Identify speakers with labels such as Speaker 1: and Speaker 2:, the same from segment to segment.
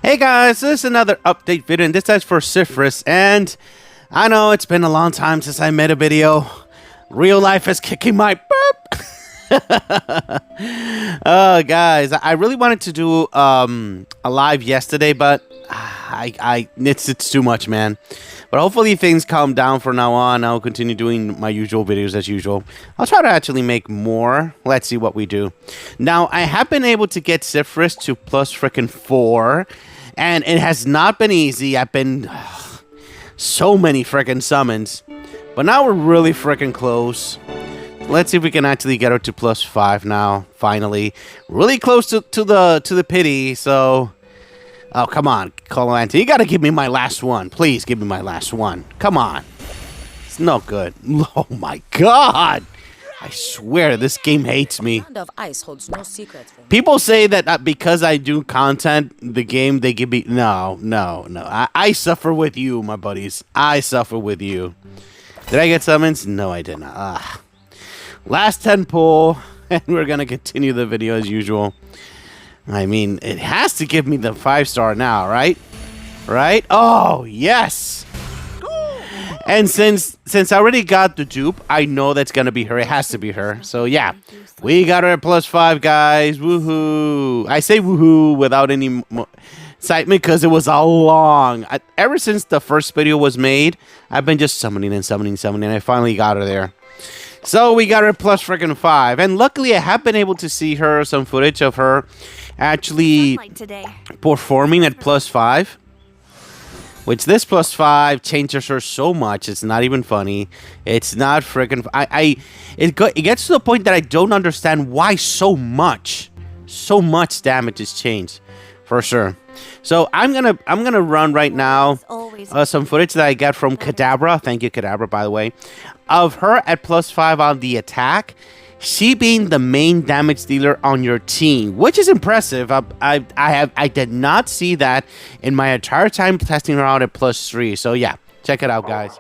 Speaker 1: Hey guys, this is another update video, and this is for Silfris. And I know it's been a long time since I made a video. Real life is kicking my burp. Oh, guys, I really wanted to do a live yesterday, but it's too much, man. But hopefully things calm down from now on. I'll continue doing my usual videos as usual. I'll try to actually make more. Let's see what we do. Now, I have been able to get Silfris to plus freaking 4. And it has not been easy. I've been so many freaking summons. But now we're really freaking close. Let's see if we can actually get her to plus 5 now. Finally. Really close to the pity. So... Oh, come on, Antia. You gotta give me my last one. Please give me my last one. Come on. It's no good. Oh my god. I swear this game hates me.
Speaker 2: Of ice holds no secrets for me.
Speaker 1: People say that because I do content, the game, they give me... No. I suffer with you, my buddies. I suffer with you. Did I get summons? No, I did not. Last 10 pull, and we're gonna continue the video as usual. I mean, it has to give me the 5-star now, right? Right? Oh, yes! And since I already got the dupe, I know that's gonna be her. It has to be her. So, yeah. We got her at plus 5, guys. Woohoo! I say woohoo without any excitement because it was a long... ever since the first video was made, I've been just summoning and summoning. I finally got her there. So, we got her at plus freaking 5. And luckily, I have been able to see her, some footage of her actually performing at plus 5. Which this plus 5 changes her so much. It's not even funny. It's not freaking... It gets to the point that I don't understand why so much damage is changed. For sure. So I'm gonna run right now some footage that I got from Kadabra. Thank you, Kadabra, by the way. Of her at plus 5 on the attack. She being the main damage dealer on your team, which is impressive. I did not see that in my entire time testing her out at plus 3. So yeah, check it out, guys.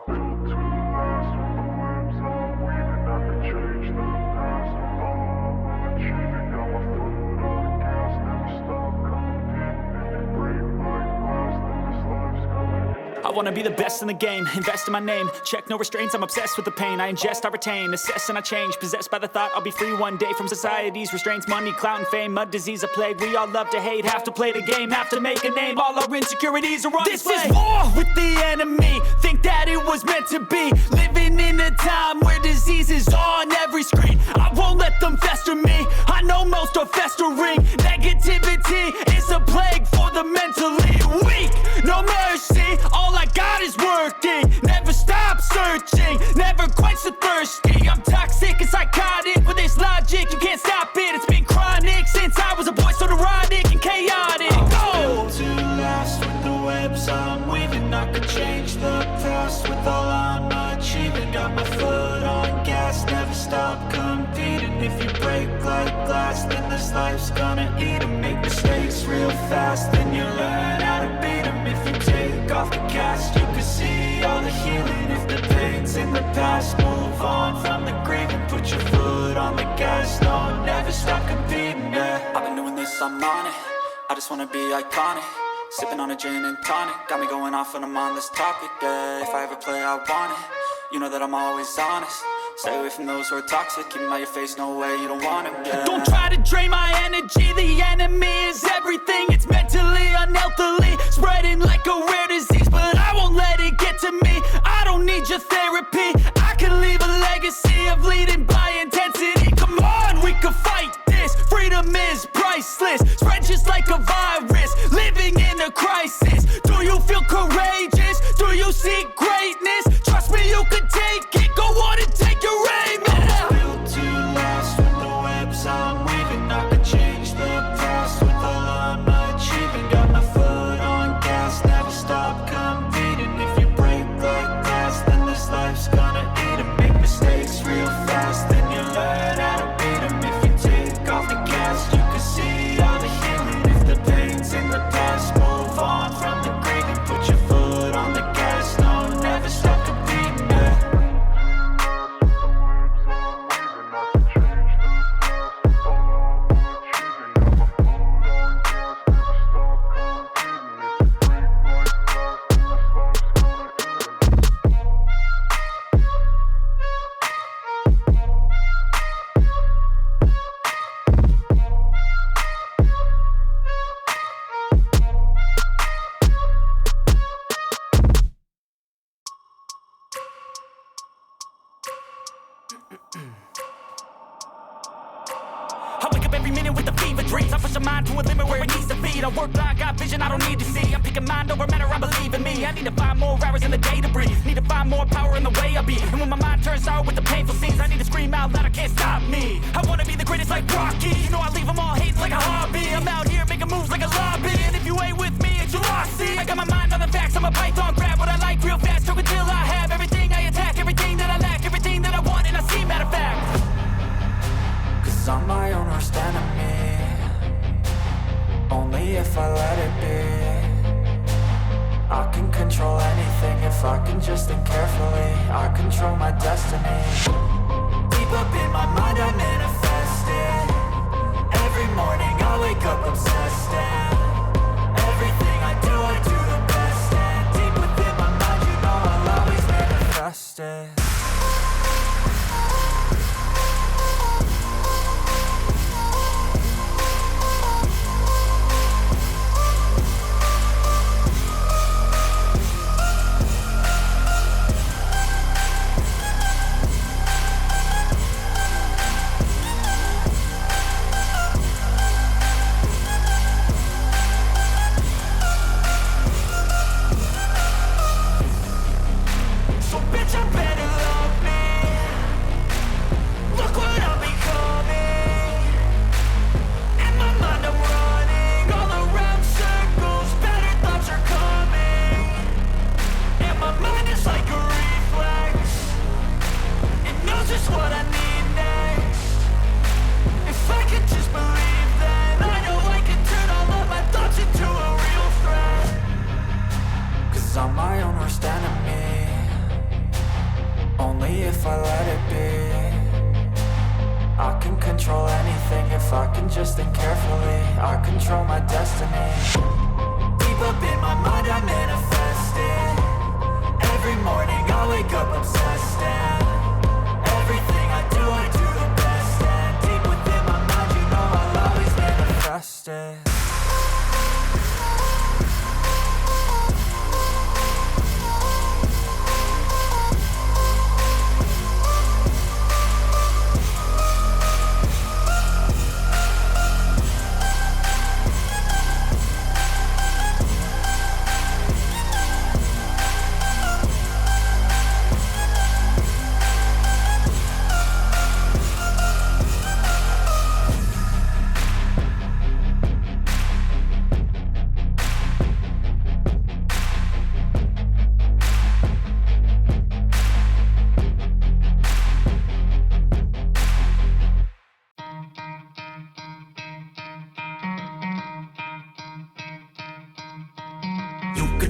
Speaker 3: I wanna be the best in the game, invest in my name. Check no restraints, I'm obsessed with the pain. I ingest, I retain, assess and I change. Possessed by the thought I'll be free one day from society's restraints. Money, clout and fame, mud, disease, a plague. We all love to hate, have to play the game, have to make a name. All our insecurities are on display. This is war with the enemy, think that it was meant to be. Living in a time where disease is on every screen. I won't let them fester me, I know most are festering. Negativity is a plague for the mentally weak. No mercy, all I got is working. Never stop searching, never quite so thirsty. I'm toxic and psychotic, with this logic, you can't stop it. It's been chronic since I was a boy, so neurotic and chaotic.
Speaker 4: Built to last with the webs I'm weaving. I could change the past with all I'm achieving. Got my foot on gas, never stop competing. If you break like glass, then this life's gonna eat 'em. Make mistakes real fast, then you learn how to beat 'em. If you take off the cast, you can see all the healing. If the pain's in the past, move on from the grave and put your foot on the gas. No, never stop competing, yeah. I've been doing this, I'm on it. I just wanna be iconic. Sipping on a gin and tonic, got me going off when I'm on this topic, yeah. If I ever play, I want it. You know that I'm always honest. Stay away from those who are toxic. Keep them out your face, no way, you don't want it, yeah.
Speaker 3: Don't try to drain my energy. The enemy is everything. It's mentally, unhealthily, spreading like a rare disease. But I won't let it get to me. I don't need your therapy. I can leave a legacy of leading by intensity. Come on, we can fight this. Freedom is priceless. Spread just like a virus. Living in a crisis. Do you feel courageous? Do you seek greatness? Trust me, you can take it. Go on and take your aim. Yeah.
Speaker 4: Built to last with the webs I'm weaving. I could change the past with all I'm achieving. Got my foot
Speaker 3: to a limit where it needs to feed. I work blind, got vision I don't need to see. I'm picking mind over matter, I believe in me. I need to find more hours in the day to breathe. Need to find more power in the way I be. And when my mind turns sour with the painful scenes, I need to scream out loud, I can't stop me. I wanna be the greatest like Rocky. You know I leave them all hating like a hobby. I'm out here making moves like a lobby. And if you ain't with me, it's your loss. See, I got my mind on the facts, I'm a python, grab what I like real fast. Choke until I have everything I attack, everything that I lack, everything that I want, and I see, matter of fact.
Speaker 4: Cause I'm my own worst enemy. Only if I let it be. I can control anything if I can just think carefully. I control my destiny. Deep up in my mind I manifest it. Every morning I wake up obsessed, and everything I do the best. And deep within my mind you know I'll always manifest it. I'm my own worst enemy. Only if I let it be. I can control anything if I can just think carefully. I control my destiny. Deep up in my mind I manifest it. Every morning I wake up obsessed, and everything I do the best. And deep within my mind you know I'll always manifest it.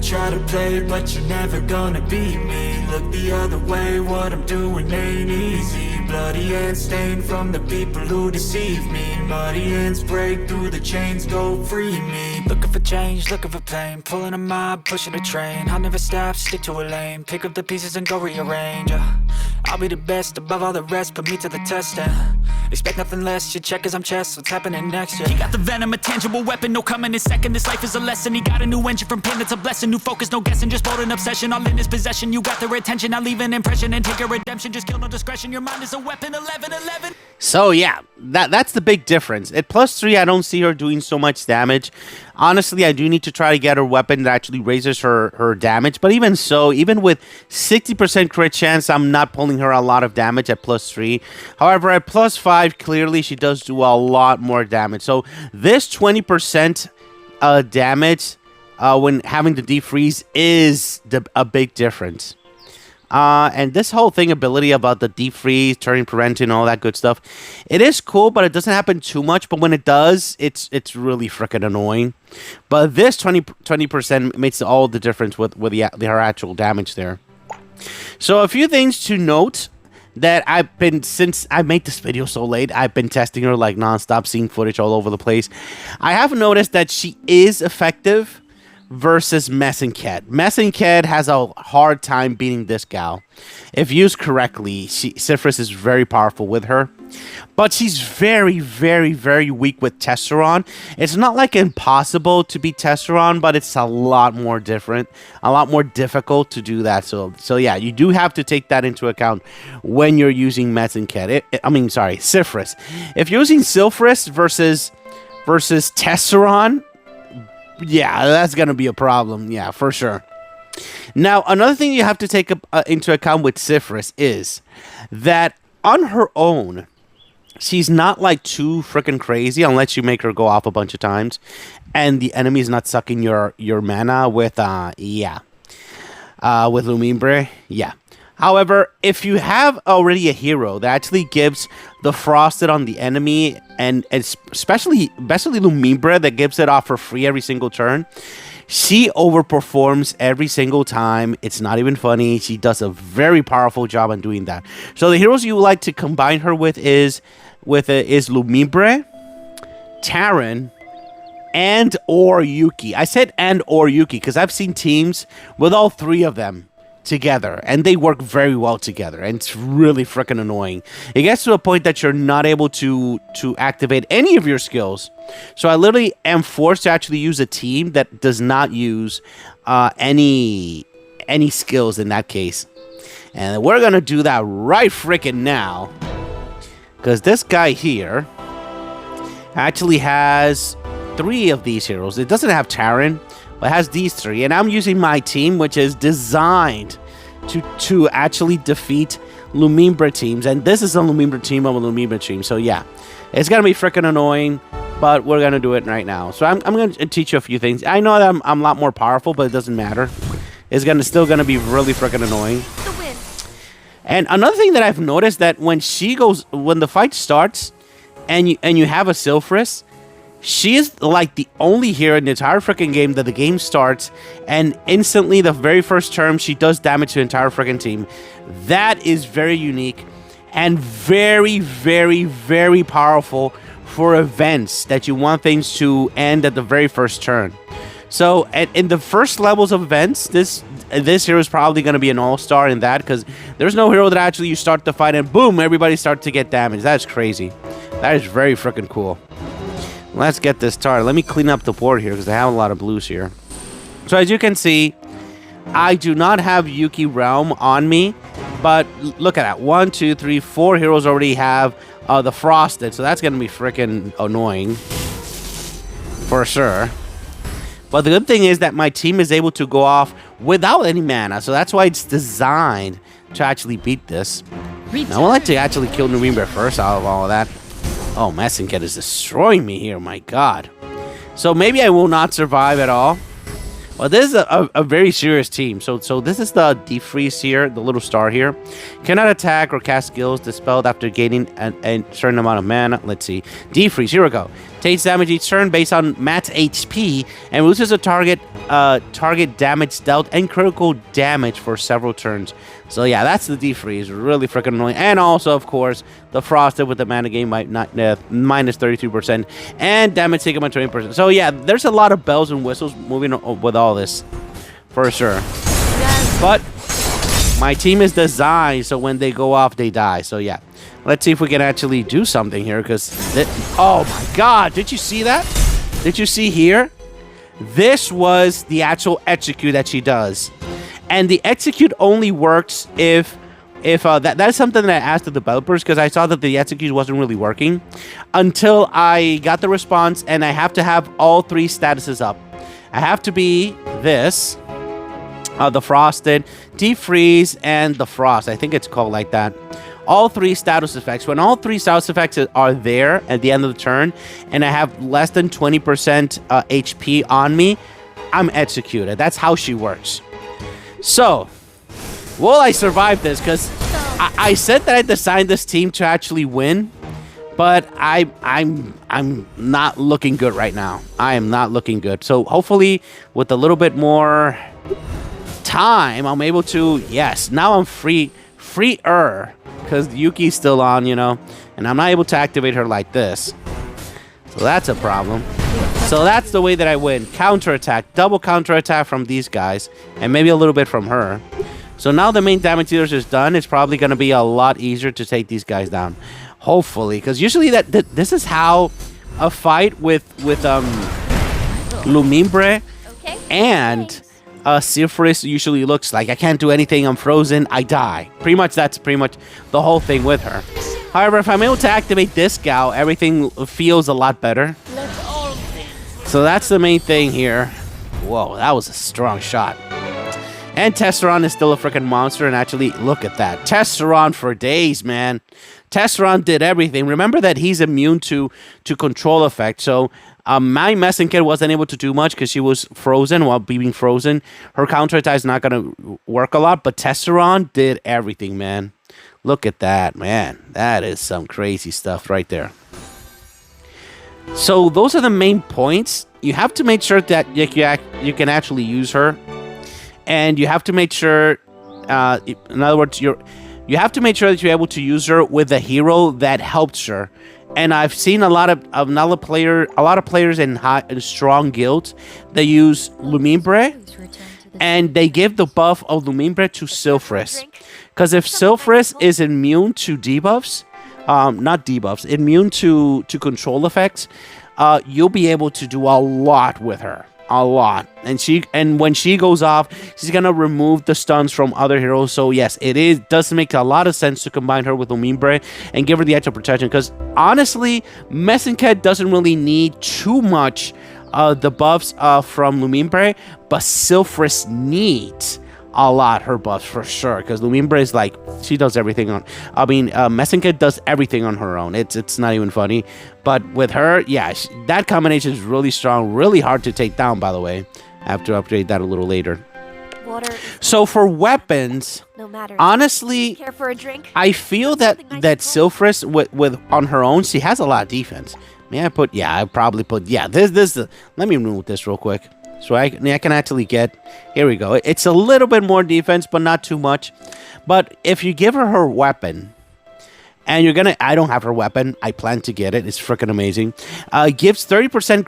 Speaker 4: Try to play, but you're never gonna beat me. Look the other way, what I'm doing ain't easy. Bloody hands stained from the people who deceive me. Muddy hands break through the chains, go free me.
Speaker 3: Looking for change, looking for pain. Pulling a mob, pushing a train. I'll never stop, stick to a lane. Pick up the pieces and go rearrange. I'll be the best above all the rest, put me to the test, and expect nothing less. Your check as I'm chess, what's happening next? He got the venom, a tangible weapon, no coming in second. This life is a lesson. He got a new engine from pain, it's a blessing. New focus, no guessing, just bold and obsession. All in his possession, you got their attention. I'll leave an impression and take your redemption. Just kill no discretion, your mind is a weapon. 11-11.
Speaker 1: So yeah, that's the big difference. At +3, I don't see her doing so much damage. Honestly, I do need to try to get her weapon that actually raises her damage. But even so, even with 60% crit chance, I'm not pulling her a lot of damage at +3. However, at +5, clearly she does do a lot more damage. So this 20% damage when having the defreeze is a big difference. And this whole thing ability about the defreeze, turning parent and all that good stuff, it is cool, but it doesn't happen too much. But when it does, it's really freaking annoying. But this 20% makes all the difference with her actual damage there. So a few things to note that since I made this video so late, I've been testing her like nonstop, seeing footage all over the place. I have noticed that she is effective versus Messinket. Messinket has a hard time beating this gal. If used correctly, Silfris is very powerful with her. But she's very, very, very weak with Tesseron. It's not like impossible to beat Tesseron, but it's a lot more different. A lot more difficult to do that. So yeah, you do have to take that into account when you're using Messinket. Silfris. If you're using Silfris versus versus Tesseron, yeah, that's going to be a problem. Yeah, for sure. Now, another thing you have to take into account with Silfris is that on her own, she's not like too freaking crazy unless you make her go off a bunch of times, and the enemy is not sucking your mana with with Lumimbre. Yeah. However, if you have already a hero that actually gives the frosted on the enemy, and especially Lumimbre that gives it off for free every single turn, she overperforms every single time. It's not even funny. She does a very powerful job on doing that. So the heroes you would like to combine her with is Lumimbre, Terran, and or Yuki. I said and or Yuki because I've seen teams with all three of them together, and they work very well together, and it's really freaking annoying. It gets to a point that you're not able to activate any of your skills. So I literally am forced to actually use a team that does not use any skills in that case. And we're gonna do that right freaking now, because this guy here actually has 3 of these heroes. It doesn't have Terran, but it has these 3, and I'm using my team, which is designed to actually defeat Lumimbre teams, and this is a Lumimbre team of a Lumimbre team. So yeah, it's gonna be freaking annoying, but we're gonna do it right now. So I'm gonna teach you a few things. I know that I'm a lot more powerful, but it doesn't matter. It's still gonna be really freaking annoying. And another thing that I've noticed, that when the fight starts, and you have a Silfris, she is like the only hero in the entire freaking game that the game starts, and instantly the very first turn she does damage to the entire freaking team. That is very unique and very, very, very powerful for events that you want things to end at the very first turn. So in the first levels of events, this hero is probably going to be an all-star in that, because there's no hero that actually you start the fight and boom, everybody starts to get damaged. That's crazy. That is very freaking cool. Let's get this started. Let me clean up the board here because I have a lot of blues here. So as you can see, I do not have Yuki Realm on me, but look at that. 1, 2, 3, 4 heroes already have the Frosted, so that's going to be freaking annoying for sure. But the good thing is that my team is able to go off without any mana, so that's why it's designed to actually beat this. Now, I would like to actually kill Lumimbre first out of all of that. Oh, Messinket is destroying me here, my god. So maybe I will not survive at all. Well, this is a very serious team. So this is the Silfris here, the little star here. Cannot attack or cast skills dispelled after gaining a certain amount of mana. Let's see. Silfris, here we go. Takes damage each turn based on max HP and loses a target damage dealt and critical damage for several turns. So yeah, that's the Silfris. Really freaking annoying. And also, of course, the Frosted with the mana gain minus 33% and damage taken by 20%. So yeah, there's a lot of bells and whistles moving with all this, for sure. Yes. But my team is designed so when they go off, they die. So yeah, let's see if we can actually do something here. Because oh my god, did you see that? Did you see here? This was the actual execute that she does. And the execute only works if that is something that I asked the developers, because I saw that the execute wasn't really working until I got the response, and I have to have all 3 statuses up. I have to be this, the Frosted, Defreeze, and the Frost. I think it's called like that. All 3 status effects. When all 3 status effects are there at the end of the turn, and I have less than 20% HP on me, I'm executed. That's how she works. So, will I survive this? Because I said that I designed this team to actually win, but I'm not looking good right now. I am not looking good. So hopefully, with a little bit more time, I'm able to. Yes, now I'm freer because Yuki's still on, you know, and I'm not able to activate her like this. So that's a problem. So that's the way that I win. Counterattack. Double counterattack from these guys. And maybe a little bit from her. So now the main damage dealers is done. It's probably going to be a lot easier to take these guys down. Hopefully. Because usually this is how a fight with Lumimbre and Silfris usually looks like. I can't do anything. I'm frozen. I die. That's pretty much the whole thing with her. However, if I'm able to activate this gal, everything feels a lot better. So that's the main thing here. Whoa, that was a strong shot. And Tesseron is still a freaking monster. And actually, look at that. Tesseron for days, man. Tesseron did everything. Remember that he's immune to control effect. So my Messenger wasn't able to do much because she was frozen while being frozen. Her counterattack is not going to work a lot. But Tesseron did everything, man. Look at that, man. That is some crazy stuff right there. So those are the main points. You have to make sure that you can actually use her. And you have to make sure, in other words, you have to make sure that you're able to use her with a hero that helps her. And I've seen a lot of players in strong guilds that use Lumimbre, and they give the buff of Lumimbre to Silfris. Because if Silfris is immune to debuffs, not debuffs, immune to control effects, you'll be able to do a lot with her. A lot. And when she goes off, she's gonna remove the stuns from other heroes. So yes, does make a lot of sense to combine her with Lumimbre and give her the extra protection. Because honestly, Messenked doesn't really need too much the buffs from Lumimbre, but Silfris needs a lot her buffs for sure. Because Lumimbre is like, she does everything on. I mean, Messenked does everything on her own. It's not even funny. But with her, yeah, that combination is really strong, really hard to take down, by the way. I have to upgrade that a little later. So for weapons, honestly, I feel that Silfris with on her own, she has a lot of defense. May I put, yeah, I probably put, yeah, this, let me remove this real quick. So I can actually get, here we go. It's a little bit more defense, but not too much. But if you give her weapon, and you're gonna, I don't have her weapon. I plan to get it. It's freaking amazing. Gives 30%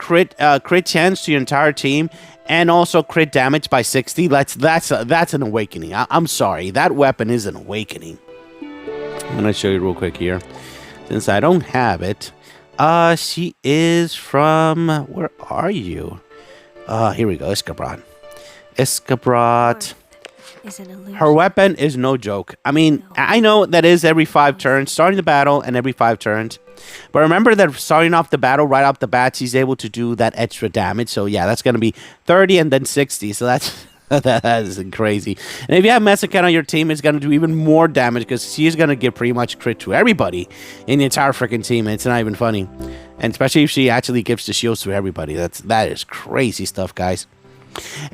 Speaker 1: crit chance to your entire team, and also crit damage by 60. That's an awakening. I'm sorry, that weapon is an awakening. I'm gonna show you real quick here, since I don't have it. She is from, where are you? Here we go, Escabrot. Her weapon is no joke. I mean, I know that is every 5 turns, starting the battle and every 5 turns. But remember that starting off the battle, right off the bat, she's able to do that extra damage. So yeah, that's going to be 30 and then 60. So that's that is crazy. And if you have Messenked on your team, it's going to do even more damage because she's going to give pretty much crit to everybody in the entire freaking team. And it's not even funny. And especially if she actually gives the shields to everybody. That is crazy stuff, guys.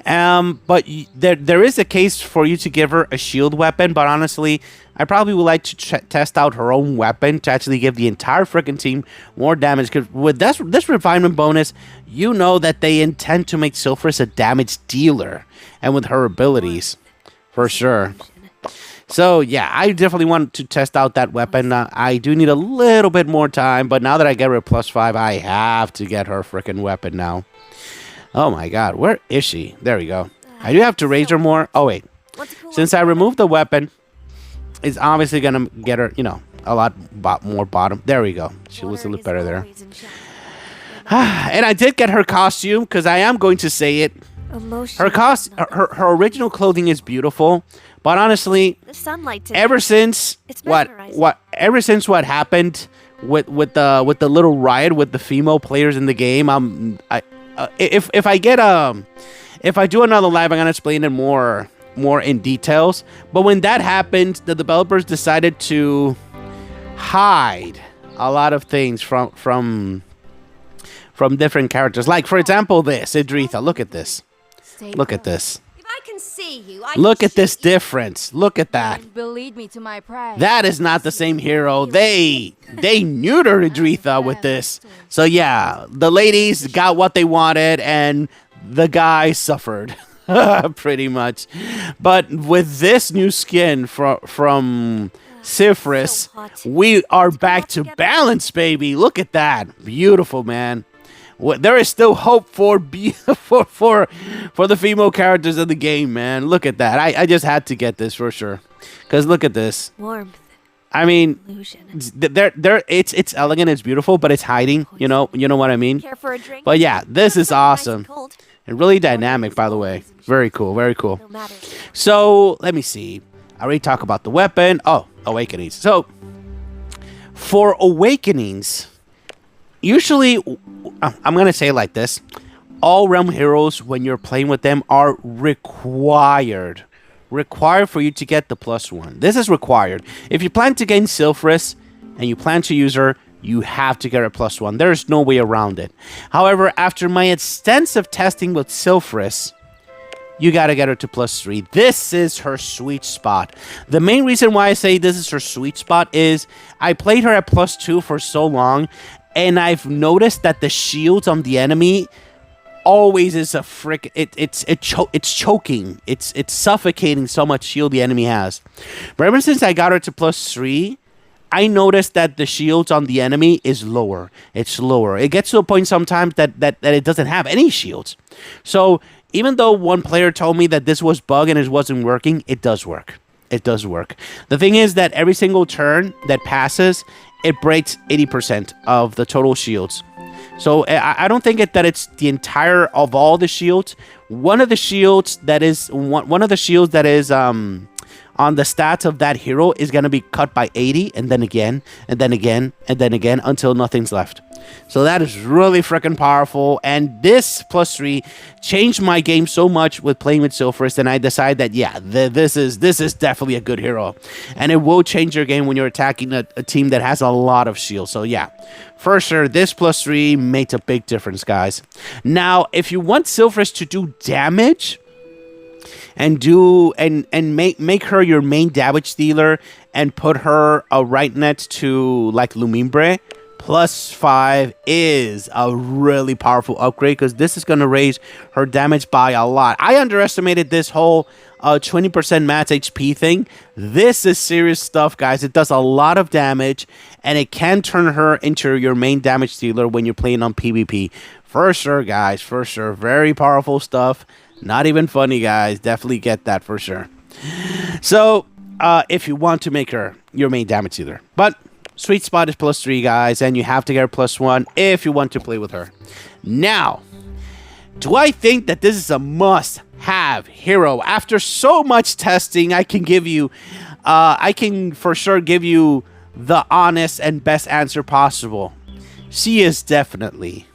Speaker 1: But there is a case for you to give her a shield weapon, but honestly, I probably would like to test out her own weapon to actually give the entire freaking team more damage. Because with this refinement bonus, you know that they intend to make Silfris a damage dealer, and with her abilities, for sure. So yeah, I definitely want to test out that weapon. I do need a little bit more time, but now that I get her at +5, I have to get her freaking weapon now. Oh my god, where is she? There we go. I do have to raise her more. Oh wait, since I removed the weapon, it's obviously gonna get her, you know, a lot more bottom. There we go. She looks a little better there. And I did get her costume, because I am going to say it. Her original clothing is beautiful, but honestly, ever since what happened with the little riot with the female players in the game, if I do another live, I'm gonna explain it more in details. But when that happened, the developers decided to hide a lot of things from different characters. Like, for example, this Idritha. Look at this. Look at this.
Speaker 5: If I can see you,
Speaker 1: look at this difference. Look at that.
Speaker 5: Will lead me to my pride.
Speaker 1: That is not the same hero. They neutered Idritha with this. So yeah, the ladies got what they wanted, and the guy suffered. Pretty much. But with this new skin from Silfris, we are back to balance, baby. Look at that. Beautiful, man. There is still hope for the female characters in the game, man. Look at that. I just had to get this for sure. Because look at this.
Speaker 5: Warmth.
Speaker 1: I mean, it's elegant, it's beautiful, but it's hiding. You know what I mean? But yeah, this is awesome. And really dynamic, by the way. Very cool, very cool. So, let me see. I already talked about the weapon. Oh, awakenings. So, for awakenings, usually, I'm going to say it like this. all realm heroes, when you're playing with them, are required for you to get the +1. This is required. If you plan to gain Silfris and you plan to use her, you have to get her +1. There's no way around it. However, after my extensive testing with Silfris, you gotta get her to +3. This is her sweet spot. The main reason why I say this is her sweet spot is I played her at +2 for so long, and I've noticed that the shields on the enemy always is a frick. It's choking. It's suffocating so much shield the enemy has. But ever since I got her to +3, I noticed that the shields on the enemy is lower. It's lower. It gets to a point sometimes that it doesn't have any shields. So even though one player told me that this was bug and it wasn't working, it does work. It does work. The thing is that every single turn that passes, it breaks 80% of the total shields. So I don't think that it's the entire of all the shields. One of the shields that is on the stats of that hero is going to be cut by 80, and then again, and then again, and then again, until nothing's left. So that is really freaking powerful, and this +3 changed my game so much with playing with Silfris, and I decided that, yeah, this is definitely a good hero, and it will change your game when you're attacking a team that has a lot of shields. So yeah, for sure, this +3 makes a big difference, guys. Now, if you want Silfris to do damage and make her your main damage dealer and put her right next to like Lumimbre, +5 is a really powerful upgrade because this is going to raise her damage by a lot. I underestimated this whole 20% max HP thing. This is serious stuff, guys. It does a lot of damage, and it can turn her into your main damage dealer when you're playing on PvP. For sure, guys. For sure. Very powerful stuff. Not even funny, guys. Definitely get that for sure. So, if you want to make her your main damage dealer. But sweet spot is +3, guys, and you have to get her +1 if you want to play with her. Now, do I think that this is a must-have hero? After so much testing, I can for sure give you the honest and best answer possible. She is definitely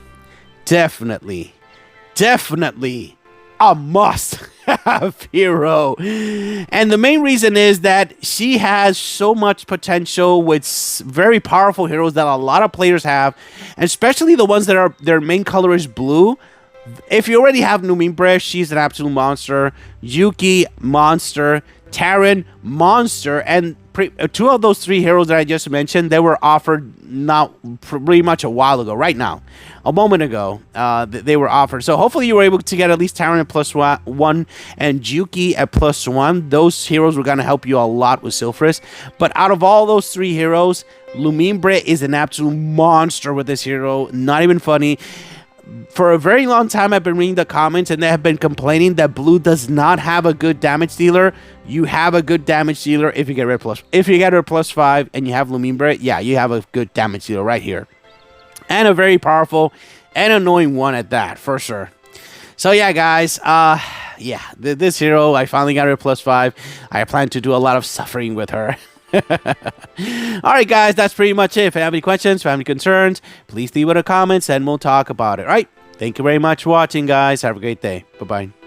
Speaker 1: a must-have hero. And the main reason is that she has so much potential with very powerful heroes that a lot of players have, and especially the ones that are their main color is blue. If you already have Lumimbre, she's an absolute monster. Yuki, monster. Terran, monster. And two of those three heroes that I just mentioned, they were offered not pretty much a while ago, right now, a moment ago. They were offered. So hopefully you were able to get at least Terran at +1 and Yuki at +1. Those heroes were going to help you a lot with Silfris. But out of all those three heroes, Lumimbre is an absolute monster with this hero. Not even funny. For a very long time, I've been reading the comments, and they have been complaining that blue does not have a good damage dealer. You have a good damage dealer if you get her +5 and you have Lumimbre. Yeah, you have a good damage dealer right here, and a very powerful and annoying one at that, for sure. So yeah, guys, this hero, I finally got her +5. I plan to do a lot of suffering with her. Alright, guys, that's pretty much it. If you have any questions, if you have any concerns, please leave it in the comments and we'll talk about it. Alright, thank you very much for watching, guys. Have a great day. Bye-bye.